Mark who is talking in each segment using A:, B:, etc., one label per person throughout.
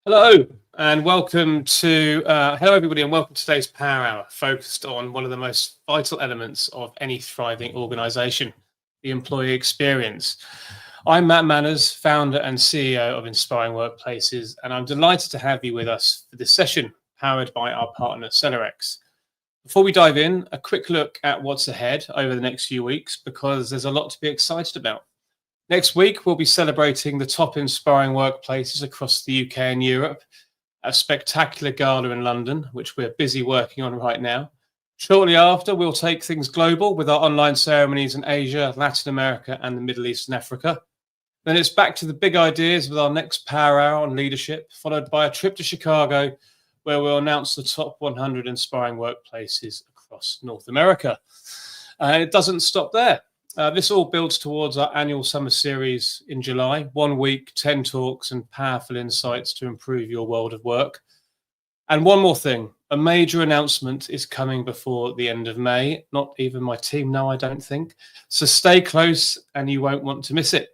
A: Hello and welcome to hello everybody and welcome to today's Power Hour, focused on one of the most vital elements of any thriving organization, the employee experience. I'm Matt Manners, founder and CEO of Inspiring Workplaces, and I'm delighted to have you with us for this session, powered by our partner Selerix. Before we dive in, a quick look at what's ahead over the next few weeks, because there's a lot to be excited about. Next week, we'll be celebrating the top inspiring workplaces across the UK and Europe, a spectacular gala in London, which we're busy working on right now. Shortly after, we'll take things global with our online ceremonies in Asia, Latin America, and the Middle East and Africa. Then it's back to the big ideas with our next Power Hour on leadership, followed by a trip to Chicago, where we'll announce the top 100 inspiring workplaces across North America. And it doesn't stop there. This all builds towards our annual summer series in July, 1 week, 10 talks and powerful insights to improve your world of work. And one more thing, a major announcement is coming before the end of May. Not even my team know, I don't think. So stay close and you won't want to miss it.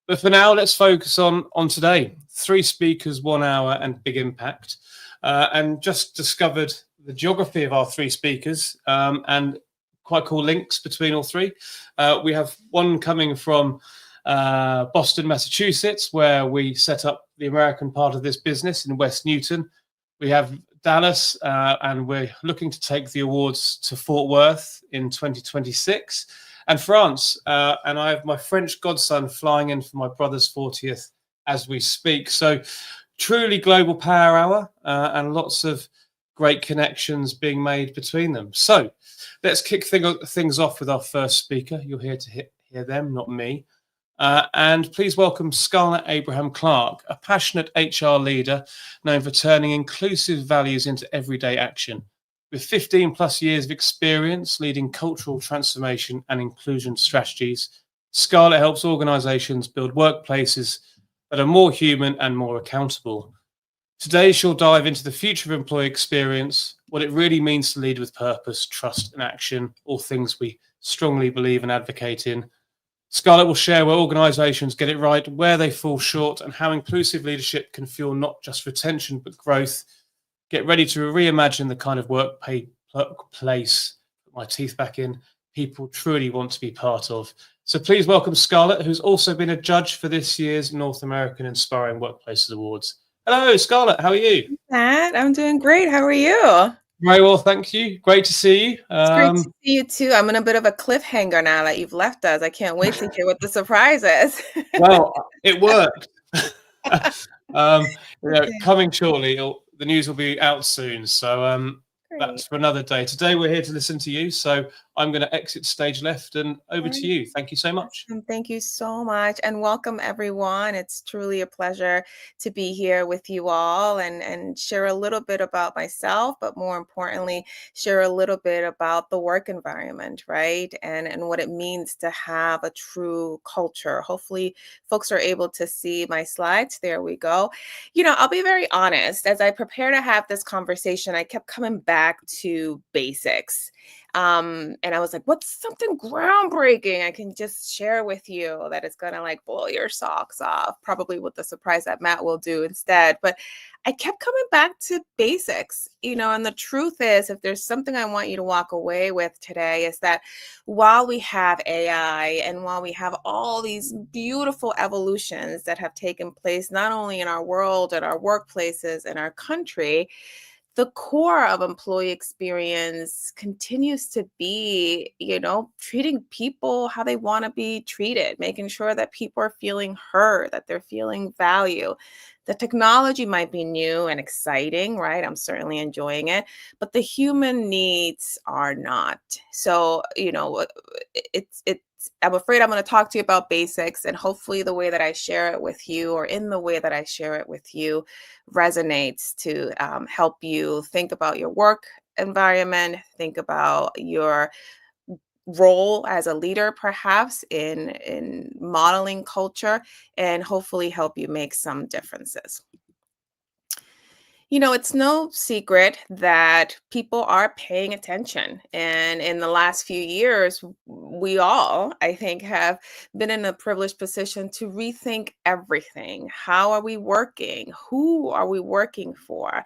A: But for now, let's focus on today. 3 speakers, 1 hour and big impact. And just discovered the geography of our 3 speakers and quite cool links between all 3. We have one coming from Boston, Massachusetts, where we set up the American part of this business in West Newton. We have Dallas, and we're looking to take the awards to Fort Worth in 2026. And France, and I have my French godson flying in for my brother's 40th as we speak. So truly global Power Hour and lots of great connections being made between them. So let's kick things off with our first speaker. You're here to hear them, not me. And please welcome Scarlett Abraham Clarke, a passionate HR leader known for turning inclusive values into everyday action. With 15 plus years of experience leading cultural transformation and inclusion strategies, Scarlett helps organizations build workplaces that are more human and more accountable. Today, she'll dive into the future of employee experience, what it really means to lead with purpose, trust, and action, all things we strongly believe and advocate in. Scarlett will share where organizations get it right, where they fall short, and how inclusive leadership can fuel not just retention, but growth. Get ready to reimagine the kind of workplace, put my teeth back in, people truly want to be part of. So please welcome Scarlett, who's also been a judge for this year's North American Inspiring Workplaces Awards. Hello, Scarlett. How are you?
B: Matt, I'm doing great. How are you?
A: Very well, thank you. Great to see you.
B: It's great to see you too. I'm in a bit of a cliffhanger now that you've left us. I can't wait to hear what the surprise is.
A: Well, it worked. Coming shortly. The news will be out soon. So that's for another day. Today we're here to listen to you. So I'm going to exit stage left and over to you. Thank you so much.
B: Thank you so much. And welcome, everyone. It's truly a pleasure to be here with you all and share a little bit about myself, but more importantly, share a little bit about the work environment, right? And what it means to have a true culture. Hopefully, folks are able to see my slides. There we go. You know, I'll be very honest. As I prepare to have this conversation, I kept coming back to basics. And I was like, what's something groundbreaking I can just share with you that is going to like blow your socks off? Probably with the surprise that Matt will do instead. But I kept coming back to basics, you know, and the truth is, if there's something I want you to walk away with today, is that while we have AI and while we have all these beautiful evolutions that have taken place, not only in our world and our workplaces and our country, the core of employee experience continues to be, you know, treating people how they want to be treated, making sure that people are feeling heard, that they're feeling value. The technology might be new and exciting, right? I'm certainly enjoying it, but the human needs are not. So, you know, I'm afraid I'm going to talk to you about basics, and hopefully the way that I share it with you, or in the way that I share it with you, resonates to help you think about your work environment, think about your role as a leader, perhaps in modeling culture, and hopefully help you make some differences. It's no secret that people are paying attention. And in the last few years, we all, I think, have been in a privileged position to rethink everything. How are we working? Who are we working for?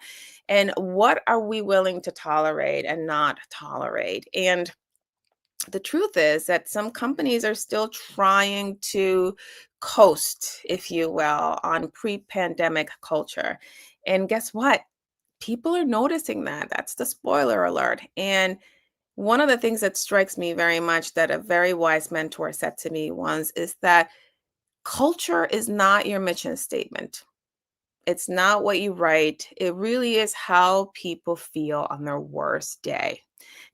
B: And what are we willing to tolerate and not tolerate? And the truth is that some companies are still trying to coast, if you will, on pre pandemic culture. And guess what? People are noticing that. That's the spoiler alert. And one of the things that strikes me very much that a very wise mentor said to me once is that culture is not your mission statement. It's not what you write. It really is how people feel on their worst day.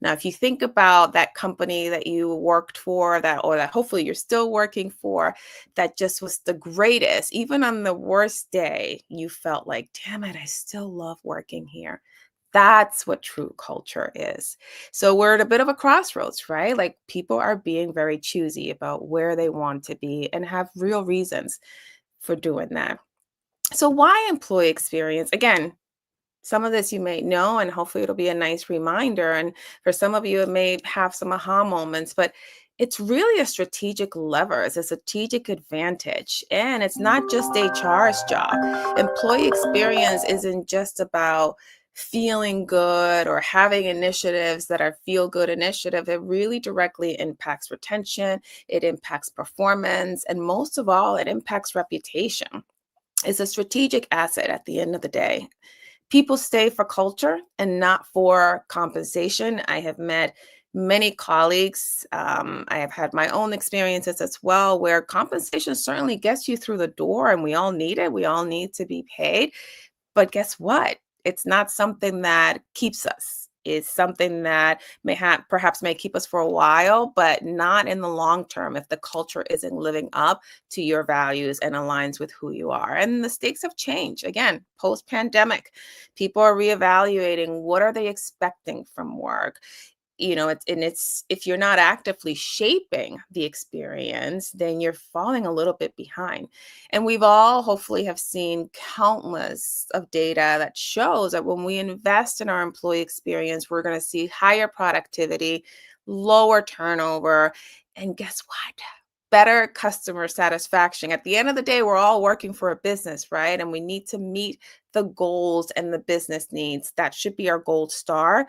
B: Now, if you think about that company that you worked for, that hopefully you're still working for, that just was the greatest, even on the worst day, you felt like, damn it, I still love working here. That's what true culture is. So we're at a bit of a crossroads, right? Like people are being very choosy about where they want to be and have real reasons for doing that. So, why employee experience? Again, some of this you may know, and hopefully it'll be a nice reminder. And for some of you, it may have some aha moments, but it's really a strategic lever, it's a strategic advantage. And it's not just HR's job. Employee experience isn't just about feeling good or having initiatives that are feel good initiative. It really directly impacts retention, it impacts performance, and most of all, it impacts reputation. It's a strategic asset at the end of the day. People stay for culture and not for compensation. I have met many colleagues. I have had my own experiences as well, where compensation certainly gets you through the door, and we all need it. We all need to be paid. But guess what? It's not something that keeps us. It's something that perhaps may keep us for a while, but not in the long term if the culture isn't living up to your values and aligns with who you are. And the stakes have changed. Again, post-pandemic, people are reevaluating what are they expecting from work. It's if you're not actively shaping the experience, then you're falling a little bit behind. And we've all hopefully have seen countless of data that shows that when we invest in our employee experience, we're going to see higher productivity, lower turnover, and guess what? Better customer satisfaction. At the end of the day, we're all working for a business, right? And we need to meet the goals and the business needs. That should be our gold star.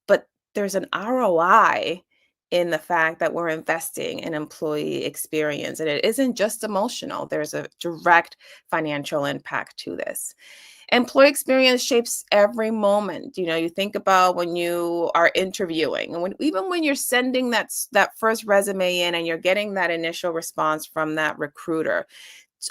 B: But there's an ROI in the fact that we're investing in employee experience. And it isn't just emotional, there's a direct financial impact to this. Employee experience shapes every moment. You think about when you are interviewing, and even when you're sending that first resume in and you're getting that initial response from that recruiter,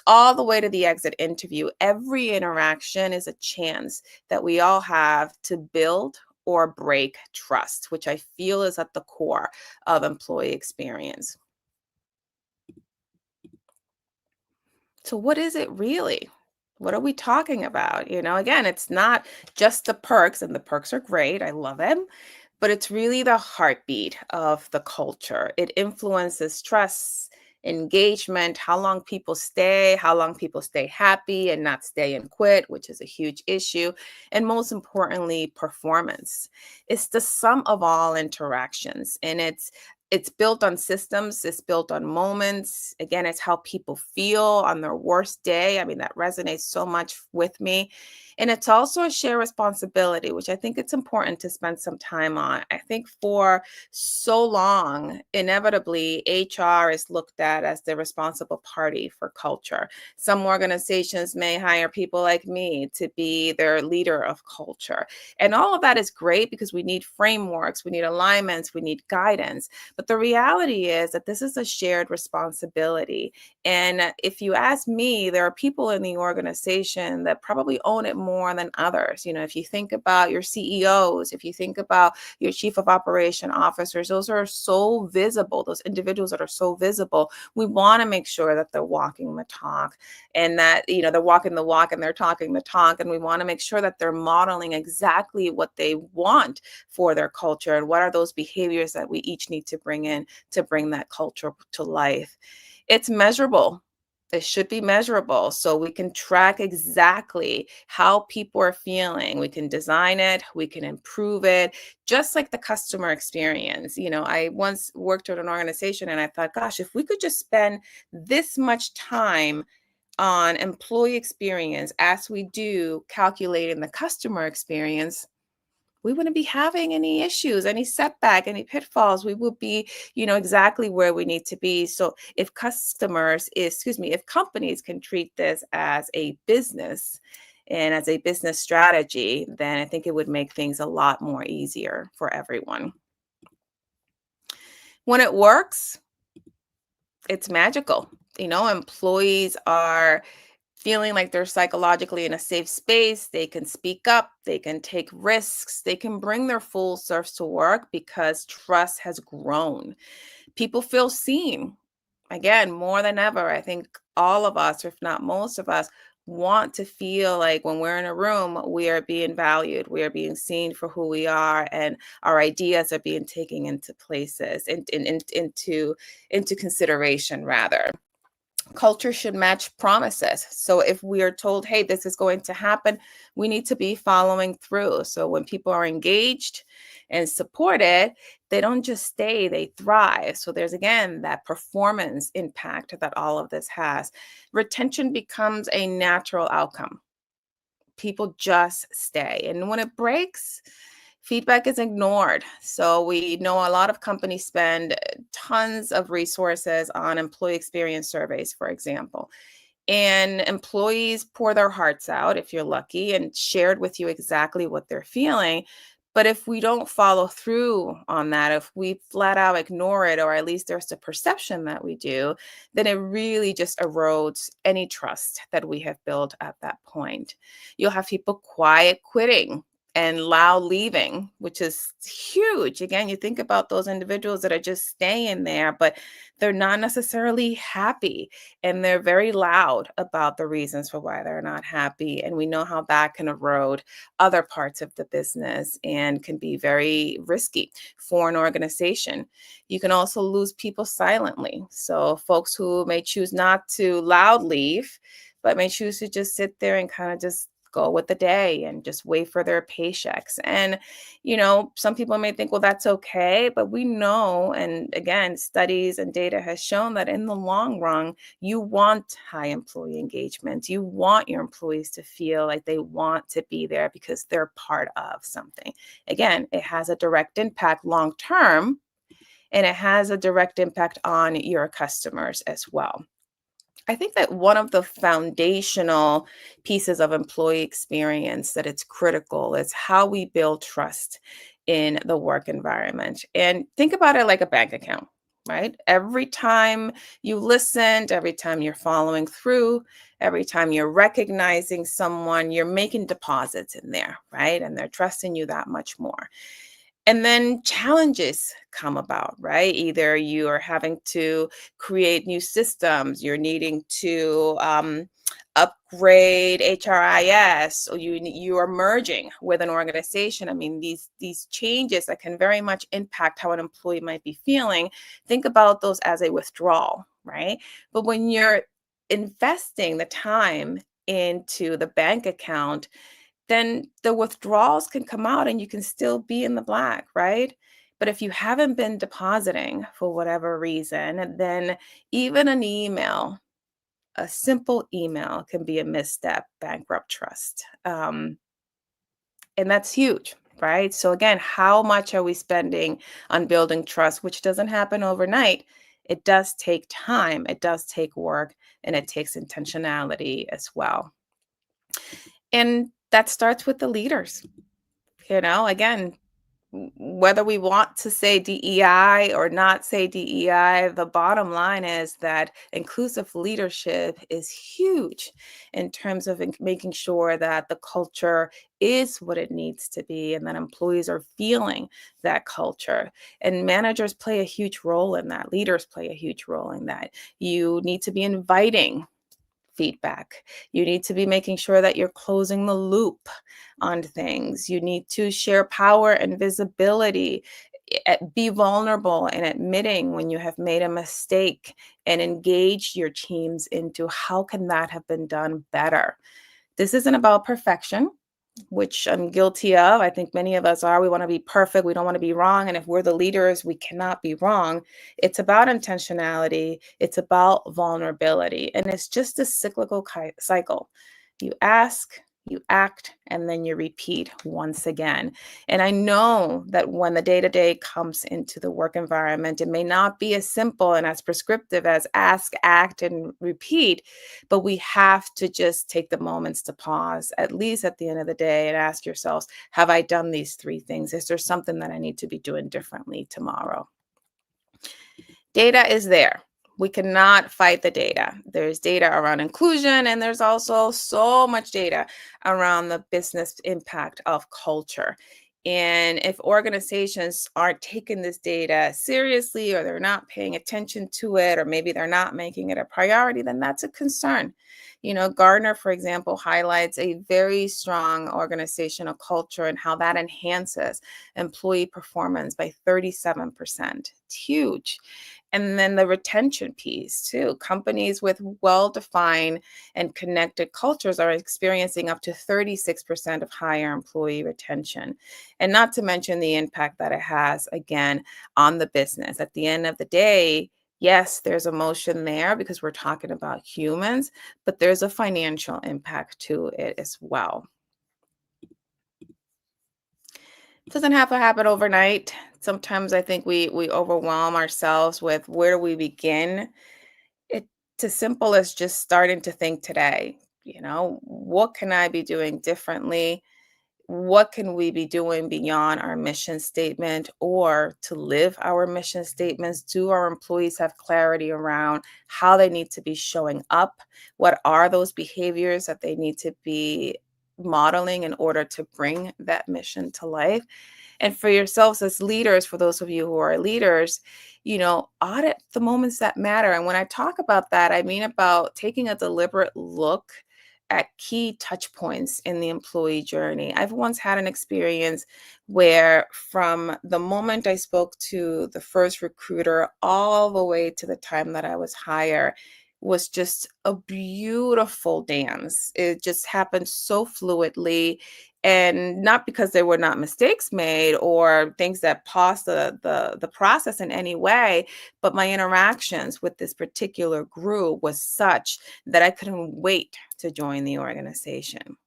B: all the way to the exit interview, every interaction is a chance that we all have to build or break trust, which I feel is at the core of employee experience. So, what is it really? What are we talking about? Again, it's not just the perks, and the perks are great. I love them, but it's really the heartbeat of the culture. It influences trust, engagement, how long people stay happy and not stay and quit, which is a huge issue. And most importantly, performance. It's the sum of all interactions, and it's built on systems, it's built on moments. Again, it's how people feel on their worst day. I mean, that resonates so much with me. And it's also a shared responsibility, which I think it's important to spend some time on. I think for so long, inevitably, HR is looked at as the responsible party for culture. Some organizations may hire people like me to be their leader of culture. And all of that is great because we need frameworks, we need alignments, we need guidance. But the reality is that this is a shared responsibility. And if you ask me, there are people in the organization that probably own it more than others. If you think about your CEOs, if you think about your chief of operation officers, those are so visible, those individuals that are so visible. We want to make sure that they're walking the talk, and that, they're walking the walk and they're talking the talk. And we want to make sure that they're modeling exactly what they want for their culture, and what are those behaviors that we each need to bring in to bring that culture to life. It's measurable. It should be measurable so we can track exactly how people are feeling. We can design it, we can improve it, just like the customer experience. I once worked at an organization and I thought, gosh, if we could just spend this much time on employee experience as we do calculating the customer experience, we wouldn't be having any issues, any setback, any pitfalls. We would be, exactly where we need to be. So if if companies can treat this as a business and as a business strategy, then I think it would make things a lot more easier for everyone. When it works, it's magical. Employees are feeling like they're psychologically in a safe space. They can speak up, they can take risks, they can bring their full selves to work because trust has grown. People feel seen. Again, more than ever, I think all of us, if not most of us, want to feel like when we're in a room, we are being valued, we are being seen for who we are, and our ideas are being taken into places, into consideration rather. Culture should match promises. So if we are told, hey, this is going to happen, we need to be following through. So when people are engaged and supported, they don't just stay, they thrive. So there's again that performance impact that all of this has. Retention becomes a natural outcome. People just stay. And when it breaks, feedback is ignored. So we know a lot of companies spend tons of resources on employee experience surveys, for example. And employees pour their hearts out, if you're lucky, and shared with you exactly what they're feeling. But if we don't follow through on that, if we flat out ignore it, or at least there's the perception that we do, then it really just erodes any trust that we have built at that point. You'll have people quiet quitting and loud leaving, which is huge. Again, you think about those individuals that are just staying there, but they're not necessarily happy and they're very loud about the reasons for why they're not happy. And we know how that can erode other parts of the business and can be very risky for an organization. You can also lose people silently. So folks who may choose not to loud leave, but may choose to just sit there and kind of just go with the day and just wait for their paychecks. And, some people may think, well, that's okay. But we know, and again, studies and data has shown that in the long run, you want high employee engagement. You want your employees to feel like they want to be there because they're part of something. Again, it has a direct impact long term, and it has a direct impact on your customers as well. I think that one of the foundational pieces of employee experience that it's critical is how we build trust in the work environment. And think about it like a bank account, right? Every time you listened, every time you're following through, every time you're recognizing someone, you're making deposits in there, right? And they're trusting you that much more. And then challenges come about, right? Either you are having to create new systems, you're needing to upgrade HRIS, or you are merging with an organization. I mean, these changes that can very much impact how an employee might be feeling. Think about those as a withdrawal, right? But when you're investing the time into the bank account, then the withdrawals can come out and you can still be in the black, right? But if you haven't been depositing for whatever reason, then even an email, a simple email can be a misstep, bankrupt trust. And that's huge, right? So again, how much are we spending on building trust, which doesn't happen overnight? It does take time, it does take work, and it takes intentionality as well. And that starts with the leaders. Again, whether we want to say DEI or not say DEI, the bottom line is that inclusive leadership is huge in terms of making sure that the culture is what it needs to be and that employees are feeling that culture. And managers play a huge role in that. Leaders play a huge role in that. You need to be inviting feedback. You need to be making sure that you're closing the loop on things. You need to share power and visibility. be vulnerable and admitting when you have made a mistake and engage your teams into how can that have been done better. This isn't about perfection, which I'm guilty of. I think many of us are. We want to be perfect. We don't want to be wrong. And if we're the leaders, we cannot be wrong. It's about intentionality. It's about vulnerability. And it's just a cyclical cycle. You ask, you act, and then you repeat once again. And I know that when the day-to-day comes into the work environment, it may not be as simple and as prescriptive as ask, act, and repeat, but we have to just take the moments to pause, at least at the end of the day, and ask yourselves, have I done these 3 things? Is there something that I need to be doing differently tomorrow? Data is there. We cannot fight the data. There's data around inclusion, and there's also so much data around the business impact of culture. And if organizations aren't taking this data seriously, or they're not paying attention to it, or maybe they're not making it a priority, then that's a concern. Gardner, for example, highlights a very strong organizational culture and how that enhances employee performance by 37%. It's huge. And then the retention piece too. Companies with well-defined and connected cultures are experiencing up to 36% of higher employee retention. And not to mention the impact that it has, again, on the business. At the end of the day, yes, there's emotion there because we're talking about humans, but there's a financial impact to it as well. It doesn't have to happen overnight. Sometimes I think we overwhelm ourselves with where do we begin. It's as simple as just starting to think today. What can I be doing differently? What can we be doing beyond our mission statement, or to live our mission statements? Do our employees have clarity around how they need to be showing up? What are those behaviors that they need to be modeling in order to bring that mission to life? And for yourselves as leaders, for those of you who are leaders, audit the moments that matter. And when I talk about that, I mean about taking a deliberate look at key touch points in the employee journey. I've once had an experience where from the moment I spoke to the first recruiter all the way to the time that I was hired was just a beautiful dance. It just happened so fluidly, and not because there were not mistakes made or things that paused the process in any way, but my interactions with this particular group was such that I couldn't wait to join the organization.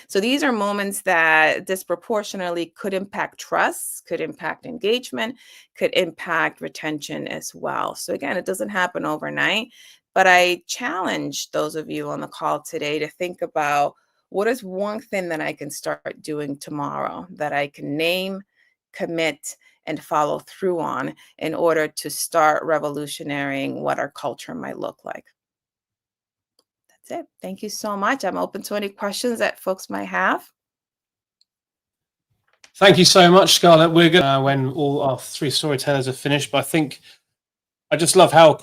B: So these are moments that disproportionately could impact trust, could impact engagement, could impact retention as well. So again, it doesn't happen overnight, but I challenge those of you on the call today to think about, what is one thing that I can start doing tomorrow that I can name, commit, and follow through on in order to start revolutionarying what our culture might look like? That's it. Thank you so much. I'm open to any questions that folks might have.
A: Thank you so much, Scarlett. We're going to, when all our 3 storytellers are finished, but I think I just love how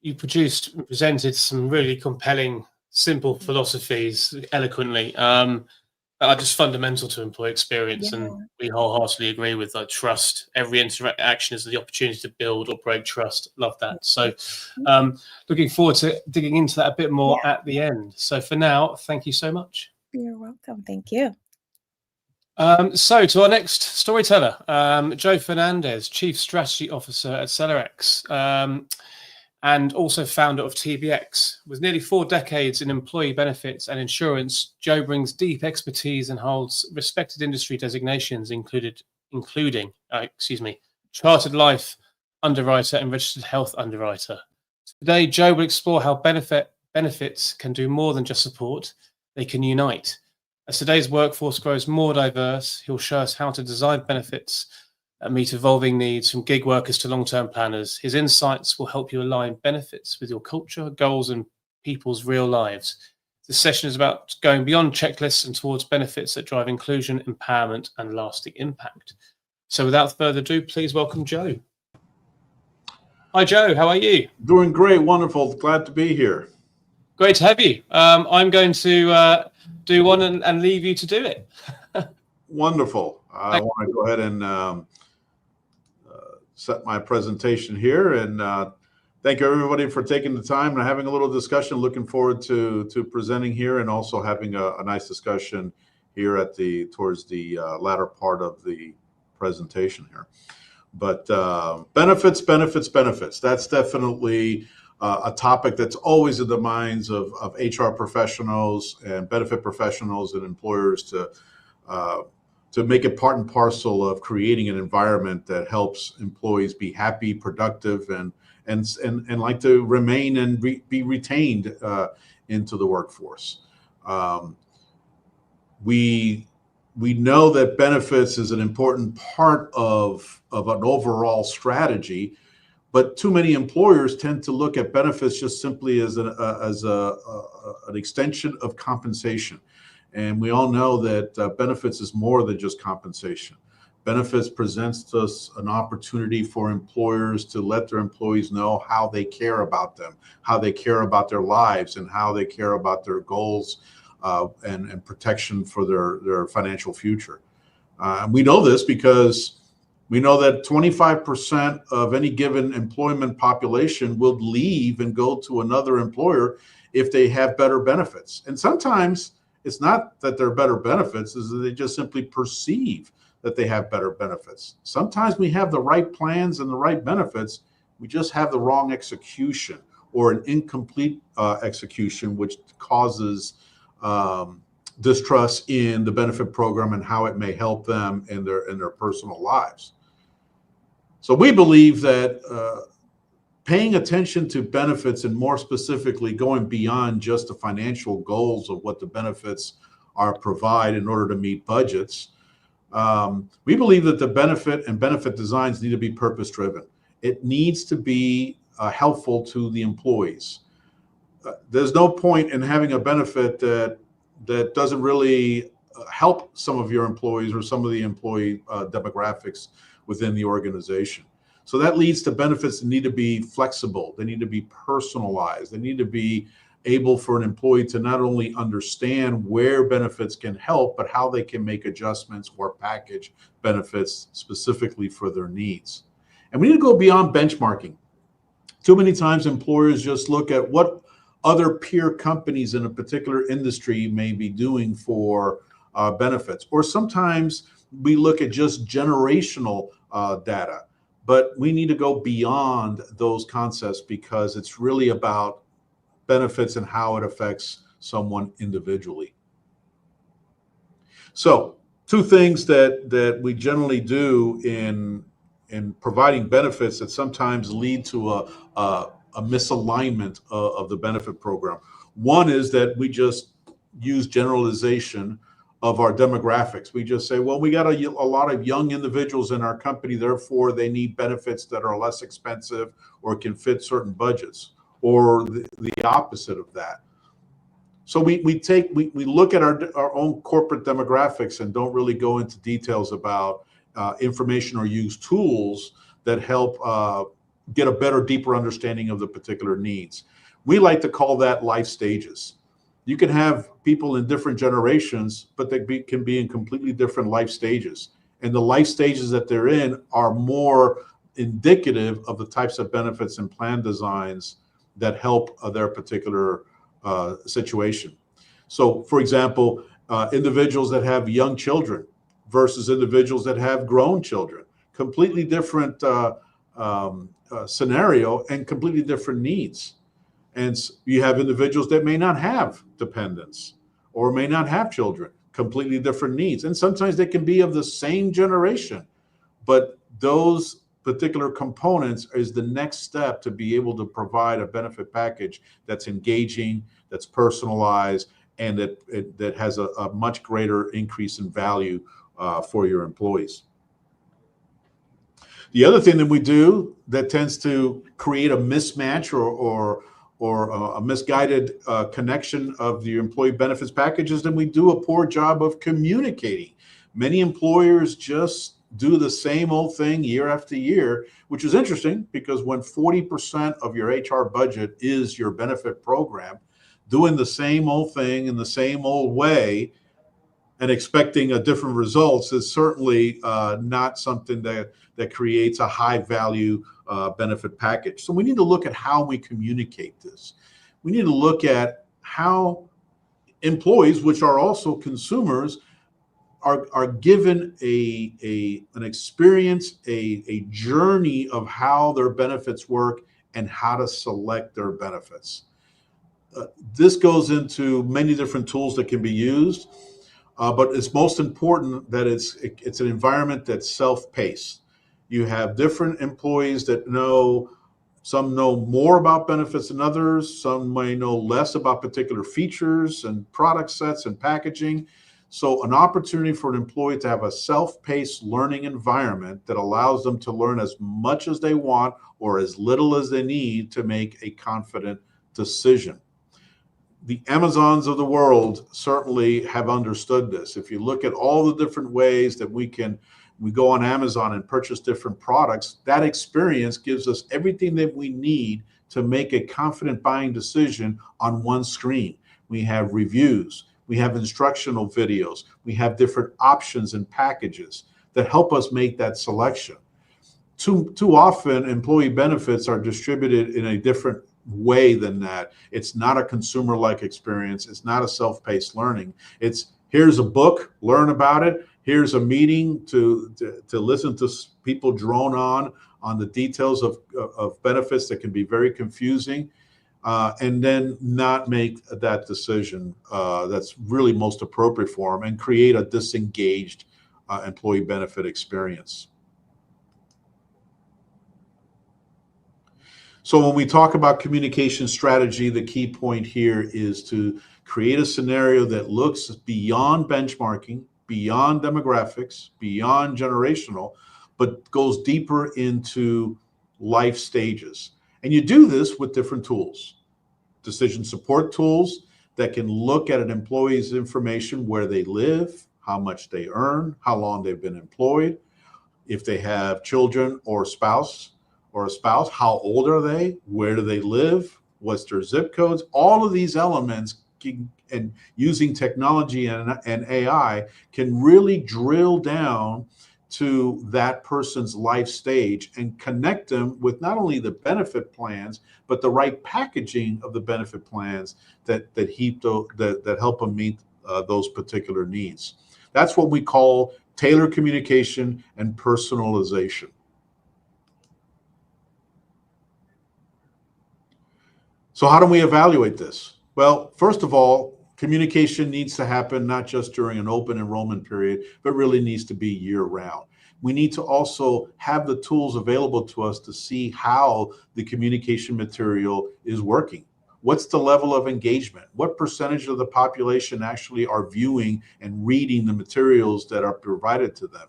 A: you produced and presented some really compelling, simple philosophies eloquently. Are just fundamental to employee experience, and we wholeheartedly agree with trust. Every interaction is the opportunity to build or break trust. Love that. So looking forward to digging into that a bit more at the end. So for now, thank you so much.
B: You're welcome. Thank you.
A: So to our next storyteller, Joe Fernandez, Chief Strategy Officer at Selerix, and also founder of TBX. With nearly 4 decades in employee benefits and insurance, Joe brings deep expertise and holds respected industry designations, including Chartered Life Underwriter and Registered Health Underwriter. Today, Joe will explore how benefits can do more than just support. They can unite. As today's workforce grows more diverse, he'll show us how to design benefits and meet evolving needs from gig workers to long-term planners. His insights will help you align benefits with your culture, goals, and people's real lives. This session is about going beyond checklists and towards benefits that drive inclusion, empowerment, and lasting impact. So without further ado, please welcome Joe. Hi, Joe. How are you?
C: Doing great. Wonderful. Glad to be here.
A: Great to have you. I'm going to do one and leave you to do it.
C: Wonderful. I want to go ahead and set my presentation here, and thank you everybody for taking the time and having a little discussion. Looking forward to presenting here and also having a nice discussion here at towards the latter part of the presentation here. But benefits. That's definitely a topic that's always in the minds of HR professionals and benefit professionals and employers to make it part and parcel of creating an environment that helps employees be happy, productive, and like to remain and be retained into the workforce. We know that benefits is an important part of an overall strategy, but too many employers tend to look at benefits just simply as an extension of compensation. And we all know that benefits is more than just compensation. Benefits presents us an opportunity for employers to let their employees know how they care about them, how they care about their lives, and how they care about their goals and protection for their financial future. And we know this because we know that 25% of any given employment population will leave and go to another employer if they have better benefits. And sometimes it's not that they're better benefits, is that they just simply perceive that they have better benefits. Sometimes we have the right plans and the right benefits, we just have the wrong execution or an incomplete execution, which causes distrust in the benefit program and how it may help them in their personal lives. So we believe that paying attention to benefits and more specifically going beyond just the financial goals of what the benefits are provide in order to meet budgets, we believe that the benefit and benefit designs need to be purpose-driven. It needs to be helpful to the employees. There's no point in having a benefit that doesn't really help some of your employees or some of the employee demographics within the organization. So that leads to benefits that need to be flexible. They need to be personalized. They need to be able for an employee to not only understand where benefits can help, but how they can make adjustments or package benefits specifically for their needs. And we need to go beyond benchmarking. Too many times employers just look at what other peer companies in a particular industry may be doing for benefits. Or sometimes we look at just generational data. But we need to go beyond those concepts because it's really about benefits and how it affects someone individually. So, two things that we generally do in providing benefits that sometimes lead to a misalignment of the benefit program. One is that we just use generalization of our demographics. We just say, well, we got a lot of young individuals in our company, therefore they need benefits that are less expensive or can fit certain budgets, or the opposite of that. So we look at our own corporate demographics and don't really go into details about information or use tools that help get a better, deeper understanding of the particular needs. We like to call that life stages. You can have people in different generations, but they can be in completely different life stages. And the life stages that they're in are more indicative of the types of benefits and plan designs that help their particular situation. So, for example, individuals that have young children versus individuals that have grown children, completely different scenario and completely different needs. And you have individuals that may not have dependents or may not have children, completely different needs. And sometimes they can be of the same generation, but those particular components is the next step to be able to provide a benefit package that's engaging, that's personalized, and that has a much greater increase in value for your employees. The other thing that we do that tends to create a mismatch or a misguided connection of the employee benefits packages, then we do a poor job of communicating. Many employers just do the same old thing year after year, which is interesting because when 40% of your HR budget is your benefit program, doing the same old thing in the same old way and expecting a different results is certainly not something that creates a high value benefit package. So we need to look at how we communicate this. We need to look at how employees, which are also consumers, are given an experience, a journey of how their benefits work and how to select their benefits. This goes into many different tools that can be used, but it's most important that it's an environment that's self-paced. You have different employees that know, some know more about benefits than others, some may know less about particular features and product sets and packaging. So an opportunity for an employee to have a self-paced learning environment that allows them to learn as much as they want or as little as they need to make a confident decision. The Amazons of the world certainly have understood this. If you look at all the different ways that we go on Amazon and purchase different products, that experience gives us everything that we need to make a confident buying decision on one screen. We have reviews, we have instructional videos, we have different options and packages that help us make that selection. Too often, employee benefits are distributed in a different way than that. It's not a consumer-like experience. It's not a self-paced learning. It's here's a book, learn about it. Here's a meeting to listen to people drone on the details of benefits that can be very confusing, and then not make that decision that's really most appropriate for them and create a disengaged employee benefit experience. So when we talk about communication strategy, the key point here is to create a scenario that looks beyond benchmarking, beyond demographics, beyond generational, but goes deeper into life stages. And you do this with different tools. Decision support tools that can look at an employee's information, where they live, how much they earn, how long they've been employed, if they have children or a spouse, how old are they, where do they live, what's their zip codes. All of these elements and using technology and AI can really drill down to that person's life stage and connect them with not only the benefit plans, but the right packaging of the benefit plans that help them meet those particular needs. That's what we call tailored communication and personalization. So how do we evaluate this? Well, first of all, communication needs to happen not just during an open enrollment period, but really needs to be year-round. We need to also have the tools available to us to see how the communication material is working. What's the level of engagement? What percentage of the population actually are viewing and reading the materials that are provided to them?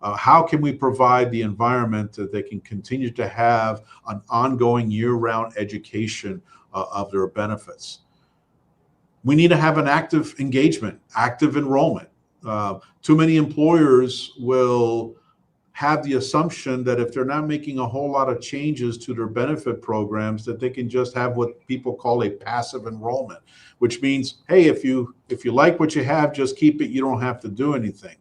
C: How can we provide the environment that they can continue to have an ongoing year-round education of their benefits? We need to have an active engagement, active enrollment. Too many employers will have the assumption that if they're not making a whole lot of changes to their benefit programs, that they can just have what people call a passive enrollment, which means, hey, if you like what you have, just keep it. You don't have to do anything.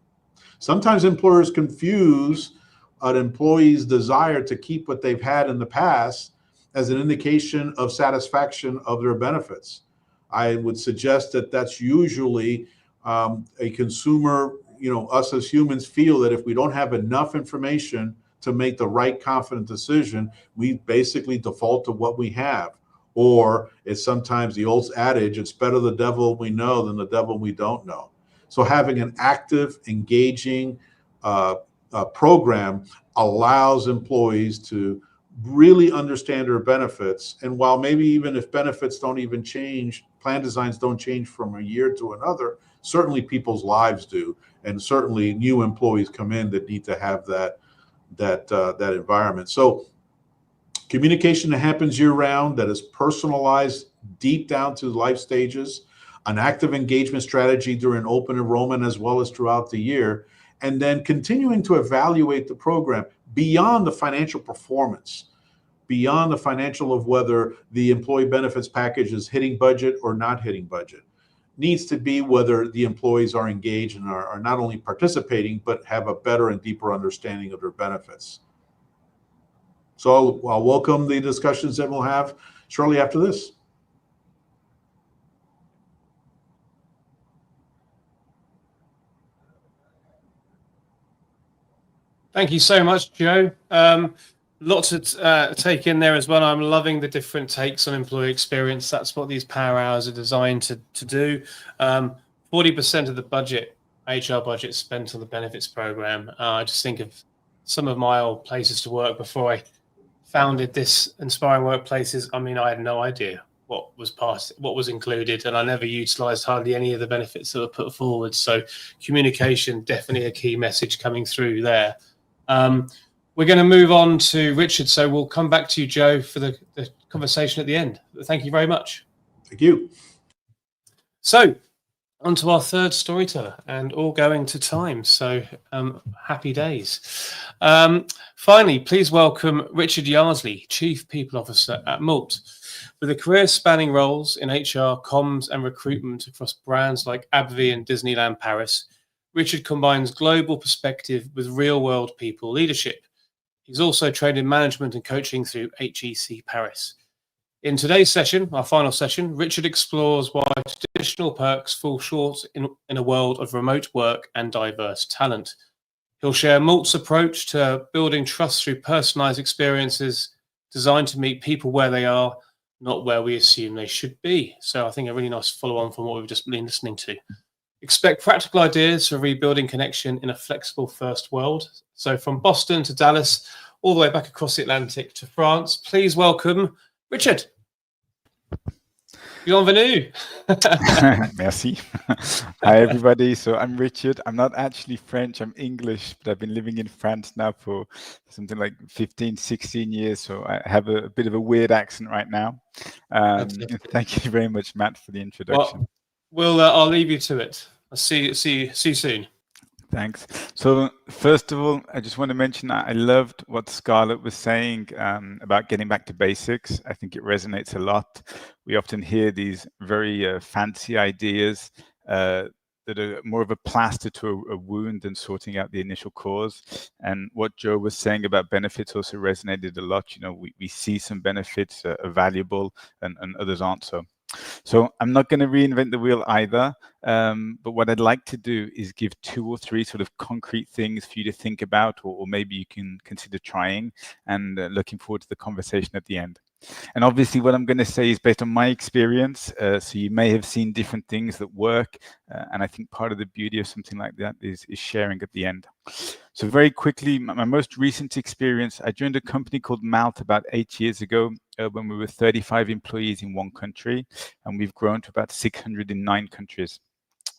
C: Sometimes employers confuse an employee's desire to keep what they've had in the past as an indication of satisfaction of their benefits. I would suggest that that's usually a consumer, us as humans feel that if we don't have enough information to make the right confident decision, we basically default to what we have. Or it's sometimes the old adage, it's better the devil we know than the devil we don't know. So having an active, engaging program allows employees to really understand their benefits. And while maybe even if benefits don't even change, plan designs don't change from a year to another, certainly people's lives do. And certainly new employees come in that need to have that environment. So communication that happens year-round, that is personalized deep down to life stages, an active engagement strategy during open enrollment as well as throughout the year, and then continuing to evaluate the program beyond the financial performance, beyond the financial of whether the employee benefits package is hitting budget or not hitting budget. needs to be whether the employees are engaged and are not only participating, but have a better and deeper understanding of their benefits. So I'll welcome the discussions that we'll have shortly after this.
A: Thank you so much, Joe. Lots to take in there as well. I'm loving the different takes on employee experience. That's what these power hours are designed to do. 40% of the budget, HR budget, spent on the benefits program. I just think of some of my old places to work before I founded this Inspiring Workplaces. I mean, I had no idea what was included, and I never utilized hardly any of the benefits that were put forward. So communication, definitely a key message coming through there. We're going to move on to Richard, so we'll come back to you, Joe, for the conversation at the end. Thank you very much.
C: Thank you.
A: So, on to our third storyteller, and all going to time, so happy days. Finally, please welcome Richard Yarsley, Chief People Officer at Malt. With a career spanning roles in HR, comms and recruitment across brands like AbbVie and Disneyland Paris, Richard combines global perspective with real-world people leadership. He's also trained in management and coaching through HEC Paris. In today's session, our final session, Richard explores why traditional perks fall short in a world of remote work and diverse talent. He'll share Malt's approach to building trust through personalized experiences designed to meet people where they are, not where we assume they should be. So I think a really nice follow-on from what we've just been listening to. Expect practical ideas for rebuilding connection in a flexible first world. So from Boston to Dallas, all the way back across the Atlantic to France, please welcome Richard. Bienvenue.
D: Merci. Hi, everybody. So I'm Richard. I'm not actually French. I'm English, but I've been living in France now for something like 15, 16 years. So I have a bit of a weird accent right now. Thank you very much, Matt, for the introduction.
A: Well, I'll leave you to it. I'll see you soon.
D: Thanks. So first of all, I just want to mention I loved what Scarlett was saying about getting back to basics. I think it resonates a lot. We often hear these very fancy ideas that are more of a plaster to a wound than sorting out the initial cause. And what Joe was saying about benefits also resonated a lot. You know, we see some benefits are valuable and others aren't so. So I'm not going to reinvent the wheel either, but what I'd like to do is give 2 or 3 sort of concrete things for you to think about, or maybe you can consider trying, and looking forward to the conversation at the end. And obviously what I'm going to say is based on my experience, so you may have seen different things that work, and I think part of the beauty of something like that is sharing at the end. So very quickly, my most recent experience, I joined a company called Malt about 8 years ago when we were 35 employees in one country, and we've grown to about 600 in 9 countries,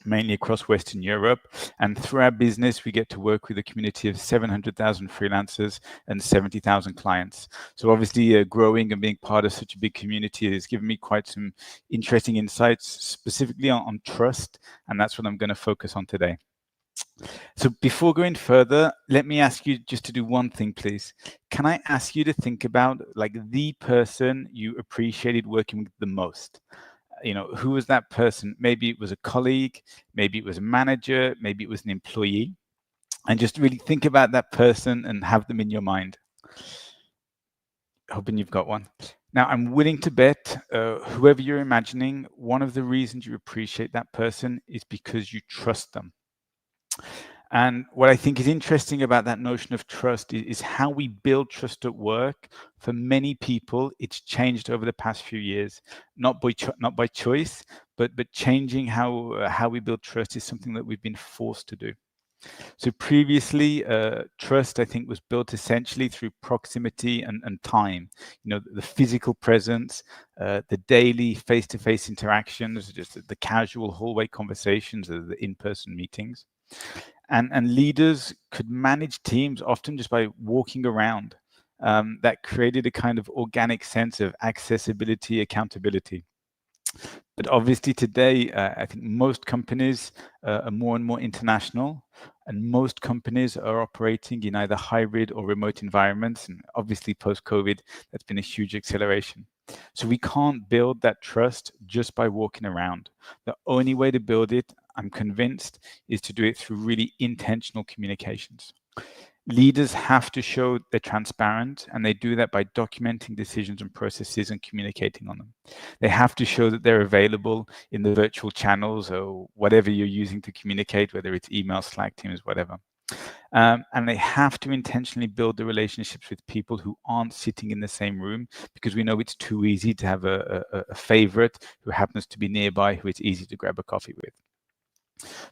D: mainly across Western Europe. And through our business, we get to work with a community of 700,000 freelancers and 70,000 clients. So obviously growing and being part of such a big community has given me quite some interesting insights, specifically on trust. And that's what I'm going to focus on today. So before going further, let me ask you just to do one thing, please. Can I ask you to think about like the person you appreciated working with the most? You know, who was that person? Maybe it was a colleague, maybe it was a manager, maybe it was an employee. And just really think about that person and have them in your mind. Hoping you've got one. Now, I'm willing to bet whoever you're imagining, one of the reasons you appreciate that person is because you trust them. And what I think is interesting about that notion of trust is how we build trust at work. For many people, it's changed over the past few years, not by choice, but changing how we build trust is something that we've been forced to do. So previously, trust, I think, was built essentially through proximity and time. You know, the physical presence, the daily face-to-face interactions, just the casual hallway conversations, the in-person meetings. And leaders could manage teams often just by walking around. That created a kind of organic sense of accessibility, accountability. But obviously today, I think most companies are more and more international, and most companies are operating in either hybrid or remote environments. And obviously post-COVID, that's been a huge acceleration. So we can't build that trust just by walking around. The only way to build it, I'm convinced, is to do it through really intentional communications. Leaders have to show they're transparent, and they do that by documenting decisions and processes and communicating on them. They have to show that they're available in the virtual channels or whatever you're using to communicate, whether it's email, Slack, Teams, whatever. And they have to intentionally build the relationships with people who aren't sitting in the same room, because we know it's too easy to have a favorite who happens to be nearby, who it's easy to grab a coffee with.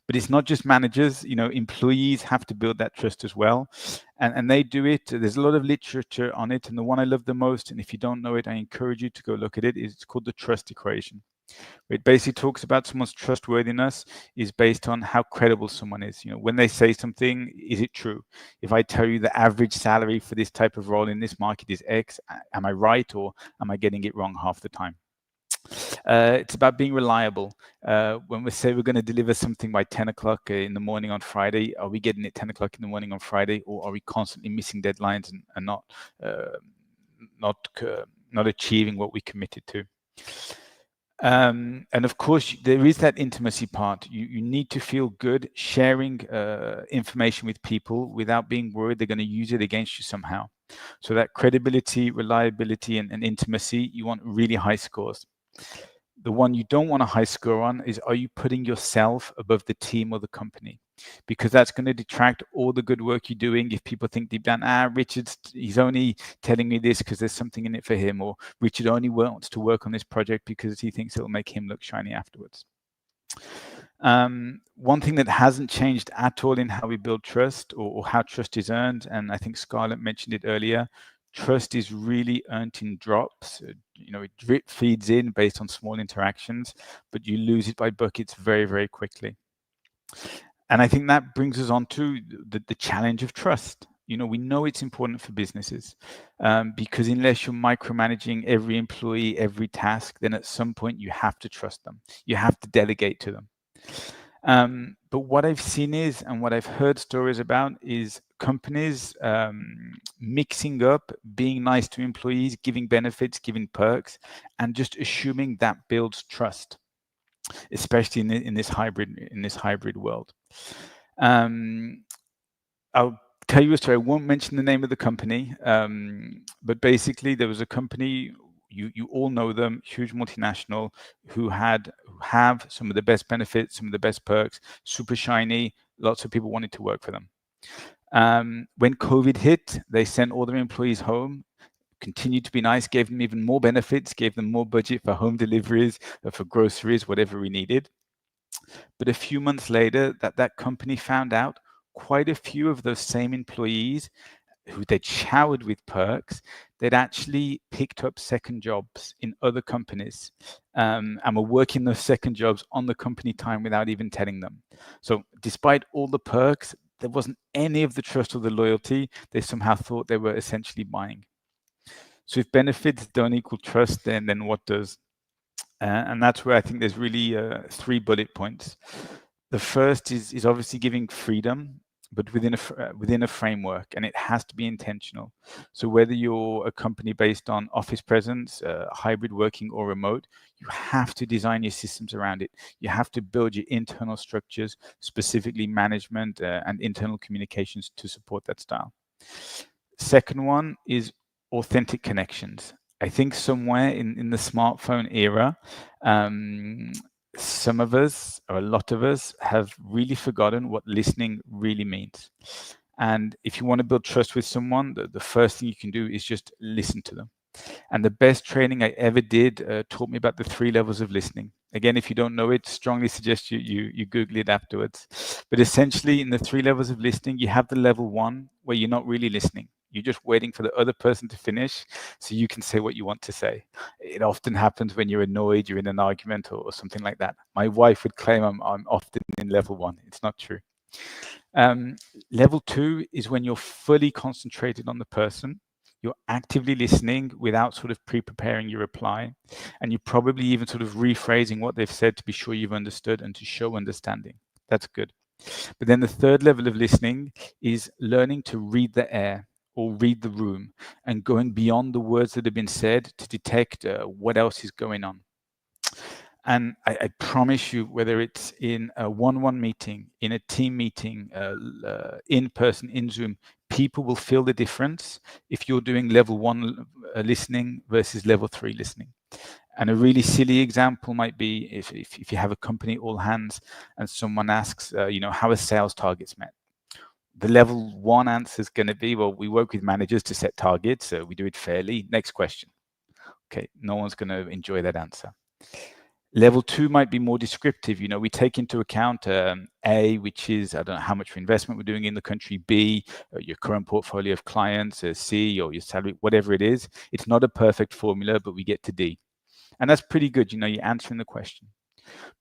D: But it's not just managers, employees have to build that trust as well. And they do it. There's a lot of literature on it. And the one I love the most, and if you don't know it, I encourage you to go look at it, is it's called the trust equation. It basically talks about someone's trustworthiness is based on how credible someone is. When they say something, is it true? If I tell you the average salary for this type of role in this market is X, am I right, or am I getting it wrong half the time? It's about being reliable. When we say we're going to deliver something by 10 o'clock in the morning on Friday, are we getting it 10 o'clock in the morning on Friday, or are we constantly missing deadlines and not achieving what we committed to? And of course, there is that intimacy part. You need to feel good sharing information with people without being worried they're going to use it against you somehow. So that credibility, reliability, and intimacy, you want really high scores. The one you don't want a high score on is, are you putting yourself above the team or the company? Because that's going to detract all the good work you're doing if people think deep down, he's only telling me this because there's something in it for him, or Richard only wants to work on this project because he thinks it'll make him look shiny afterwards. One thing that hasn't changed at all in how we build trust or how trust is earned, and I think Scarlett mentioned it earlier, trust is really earned in drops. It drip feeds in based on small interactions, but you lose it by buckets very, very quickly. And I think that brings us on to the challenge of trust. We know it's important for businesses because unless you're micromanaging every employee, every task, then at some point you have to trust them. You have to delegate to them. But what I've seen is, and what I've heard stories about, is companies mixing up being nice to employees, giving benefits, giving perks, and just assuming that builds trust, especially in this hybrid world. I'll tell you a story. I won't mention the name of the company, but basically there was a company, you all know them, huge multinational, who have some of the best benefits, some of the best perks, super shiny. Lots of people wanted to work for them. When COVID hit, they sent all their employees home, continued to be nice, gave them even more benefits, gave them more budget for home deliveries, for groceries, whatever we needed. But a few months later, that company found out quite a few of those same employees who they'd showered with perks, they'd actually picked up second jobs in other companies and were working those second jobs on the company time without even telling them. So despite all the perks, there wasn't any of the trust or the loyalty. They somehow thought they were essentially buying. So if benefits don't equal trust, then what does? And that's where I think there's really 3 bullet points. The first is obviously giving freedom, but within a framework, and it has to be intentional. So whether you're a company based on office presence, hybrid working, or remote, you have to design your systems around it. You have to build your internal structures, specifically management and internal communications, to support that style. Second one is authentic connections. I think somewhere in the smartphone era, some of us, or a lot of us, have really forgotten what listening really means. And if you want to build trust with someone, the first thing you can do is just listen to them. And the best training I ever did taught me about the 3 levels of listening. Again, if you don't know it, strongly suggest you Google it afterwards. But essentially, in the 3 levels of listening, you have the level 1 where you're not really listening. You're just waiting for the other person to finish so you can say what you want to say. It often happens when you're annoyed, you're in an argument or something like that. My wife would claim I'm often in level 1. It's not true. Level 2 is when you're fully concentrated on the person. You're actively listening without sort of pre-preparing your reply. And you're probably even sort of rephrasing what they've said to be sure you've understood and to show understanding. That's good. But then the 3rd level of listening is learning to read the air, or read the room, and going beyond the words that have been said to detect what else is going on. And I promise you, whether it's in a one-on-one meeting, in a team meeting, in person, in Zoom, people will feel the difference if you're doing level 1 listening versus level 3 listening. And a really silly example might be if you have a company all hands and someone asks, how are sales targets met? The level 1 answer is going to be, well, we work with managers to set targets, so we do it fairly. Next question. Okay, no one's going to enjoy that answer. Level 2 might be more descriptive. We take into account A, which is, I don't know how much investment we're doing in the country, B, your current portfolio of clients, C, or your salary, whatever it is. It's not a perfect formula, but we get to D. And that's pretty good. You're answering the question.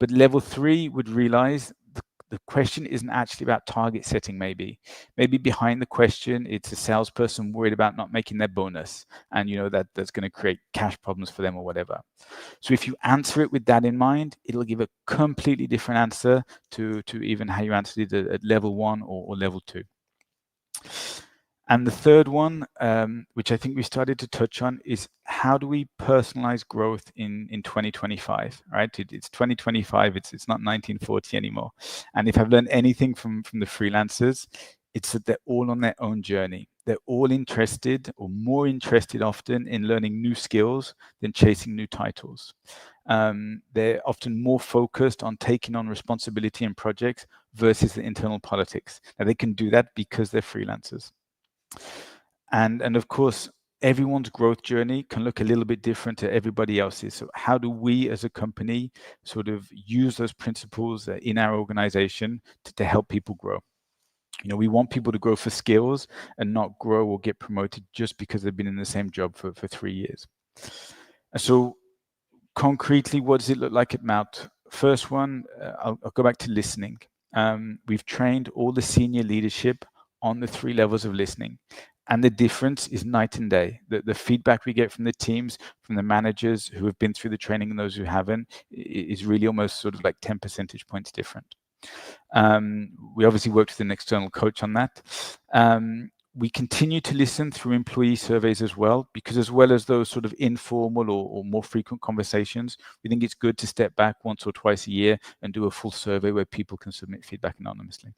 D: But level 3 would realize the question isn't actually about target setting. Maybe behind the question, it's a salesperson worried about not making their bonus, and that's going to create cash problems for them or whatever. So if you answer it with that in mind, it'll give a completely different answer to even how you answered it at level 1 or level 2. And the third one, which I think we started to touch on, is how do we personalize growth in 2025, right? It's 2025, it's not 1940 anymore. And if I've learned anything from the freelancers, it's that they're all on their own journey. They're all interested, or more interested often, in learning new skills than chasing new titles. They're often more focused on taking on responsibility and projects versus the internal politics. Now, they can do that because they're freelancers. And of course, everyone's growth journey can look a little bit different to everybody else's. So how do we as a company sort of use those principles in our organization to help people grow? We want people to grow for skills and not grow or get promoted just because they've been in the same job for 3 years. And so concretely, what does it look like at Malt? First one, I'll go back to listening. We've trained all the senior leadership on the 3 levels of listening. And the difference is night and day. The feedback we get from the teams, from the managers who have been through the training and those who haven't, is really almost sort of like 10 percentage points different. We obviously worked with an external coach on that. We continue to listen through employee surveys as well, because as well as those sort of informal or more frequent conversations, we think it's good to step back once or twice a year and do a full survey where people can submit feedback anonymously.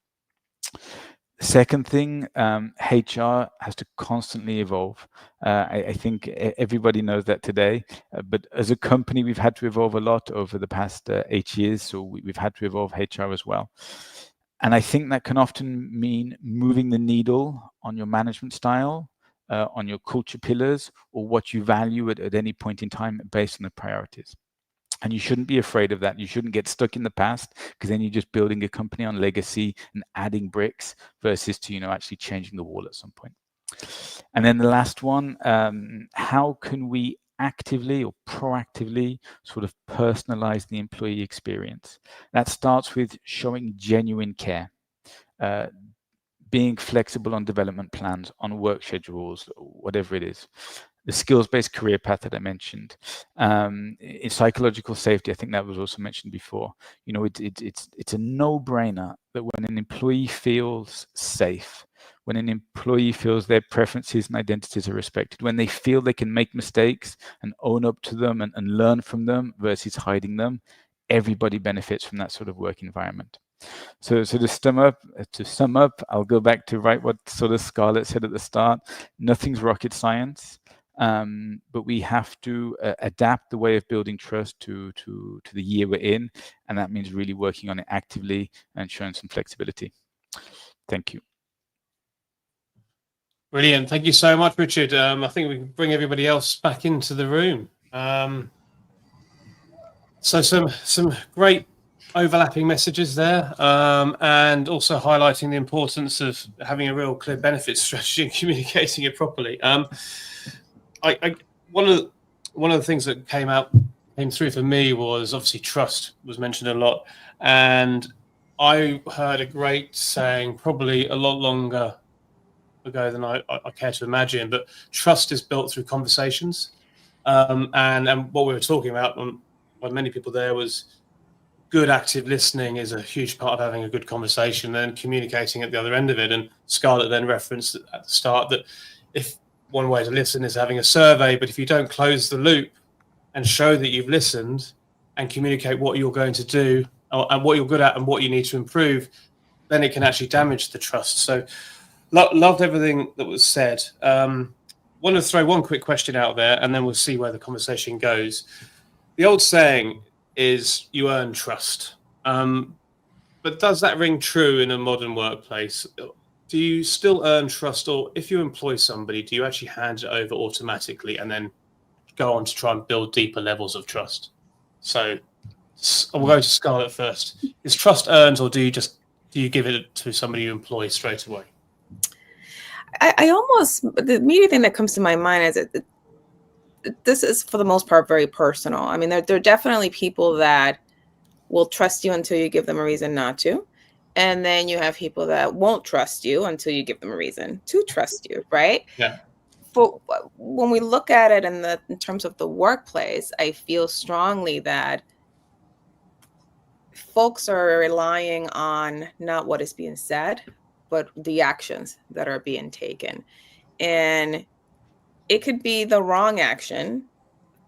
D: Second thing, HR has to constantly evolve. I think everybody knows that today, but as a company, we've had to evolve a lot over the past 8 years, so we've had to evolve HR as well. And I think that can often mean moving the needle on your management style, on your culture pillars, or what you value at any point in time based on the priorities. And you shouldn't be afraid of that. You shouldn't get stuck in the past, because then you're just building a company on legacy and adding bricks versus to, actually changing the wall at some point. And then the last one, how can we actively or proactively sort of personalize the employee experience? That starts with showing genuine care, being flexible on development plans, on work schedules, whatever it is. The skills-based career path that I mentioned, in psychological safety, I think that was also mentioned before. It's a no-brainer that when an employee feels safe, when an employee feels their preferences and identities are respected, when they feel they can make mistakes and own up to them and learn from them versus hiding them, everybody benefits from that sort of work environment. So to sum up, I'll go back to what sort of Scarlett said at the start. Nothing's rocket science. But we have to adapt the way of building trust to the year we're in, and that means really working on it actively and showing some flexibility. Thank you.
A: Brilliant. Thank you so much, Richard. I think we can bring everybody else back into the room. So some great overlapping messages there, and also highlighting the importance of having a real clear benefits strategy and communicating it properly. One of the things that came through for me was obviously trust was mentioned a lot, and I heard a great saying probably a lot longer ago than I care to imagine, but trust is built through conversations, and what we were talking about by many people there was good active listening is a huge part of having a good conversation and communicating at the other end of it. And Scarlett then referenced at the start that if one way to listen is having a survey, but if you don't close the loop and show that you've listened and communicate what you're going to do and what you're good at and what you need to improve, then it can actually damage the trust. So loved everything that was said. Want to throw one quick question out there, and then we'll see where the conversation goes. The old saying is you earn trust. But does that ring true in a modern workplace? Do you still earn trust, or if you employ somebody, do you actually hand it over automatically and then go on to try and build deeper levels of trust? So we'll go to Scarlett first. Is trust earned, or do you give it to somebody you employ straight away?
B: I almost, the immediate thing that comes to my mind is that this is for the most part very personal. I mean, there are definitely people that will trust you until you give them a reason not to. And then you have people that won't trust you until you give them a reason to trust you, right?
A: Yeah.
B: When we look at it in terms of the workplace, I feel strongly that folks are relying on not what is being said, but the actions that are being taken. And it could be the wrong action,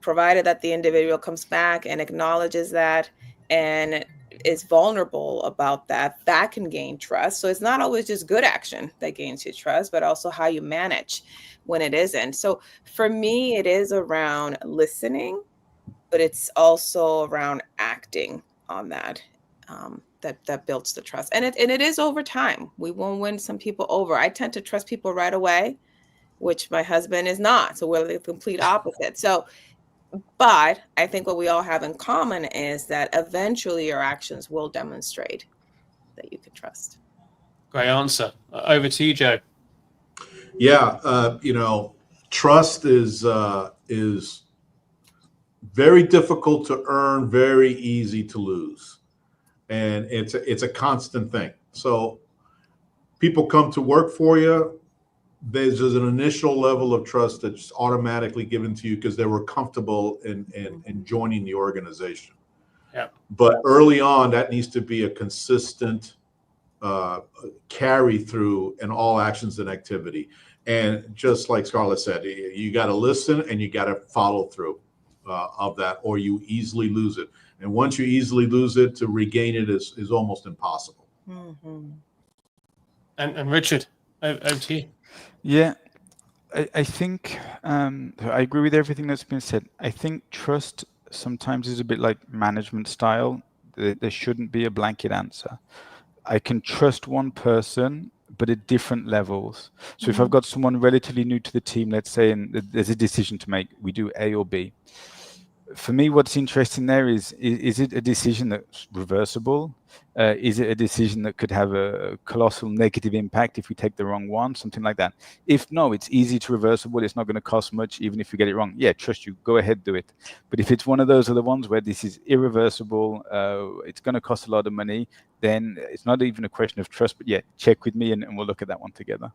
B: provided that the individual comes back and acknowledges that and is vulnerable about that, that can gain trust. So it's not always just good action that gains you trust, but also how you manage when it isn't. So for me, it is around listening, but it's also around acting on that. That builds the trust. And it is over time. We won't win some people over. I tend to trust people right away, which my husband is not. So we're the complete opposite. So, but I think what we all have in common is that eventually your actions will demonstrate that you can trust.
A: Great answer. Over to you, Joe.
C: Yeah, trust is very difficult to earn, very easy to lose, and it's a constant thing. So people come to work for you. There's an initial level of trust that's automatically given to you because they were comfortable in joining the organization.
A: Yeah.
C: But early on, that needs to be a consistent carry through in all actions and activity. And just like Scarlett said, you got to listen and you got to follow through of that, or you easily lose it. And once you easily lose it, to regain it is almost impossible.
B: Mm-hmm.
A: And Richard, over to you.
D: Yeah, I think I agree with everything that's been said. I think trust sometimes is a bit like management style. There shouldn't be a blanket answer. I can trust one person, but at different levels. So if I've got someone relatively new to the team, let's say, and there's a decision to make, we do A or B. For me, what's interesting there is it a decision that's reversible? Is it a decision that could have a colossal negative impact if we take the wrong one, something like that? If no, it's easy to reversible, it's not going to cost much, even if you get it wrong. Yeah, trust you, go ahead, do it. But if it's one of those other ones where this is irreversible, it's going to cost a lot of money, then it's not even a question of trust, but yeah, check with me and we'll look at that one together.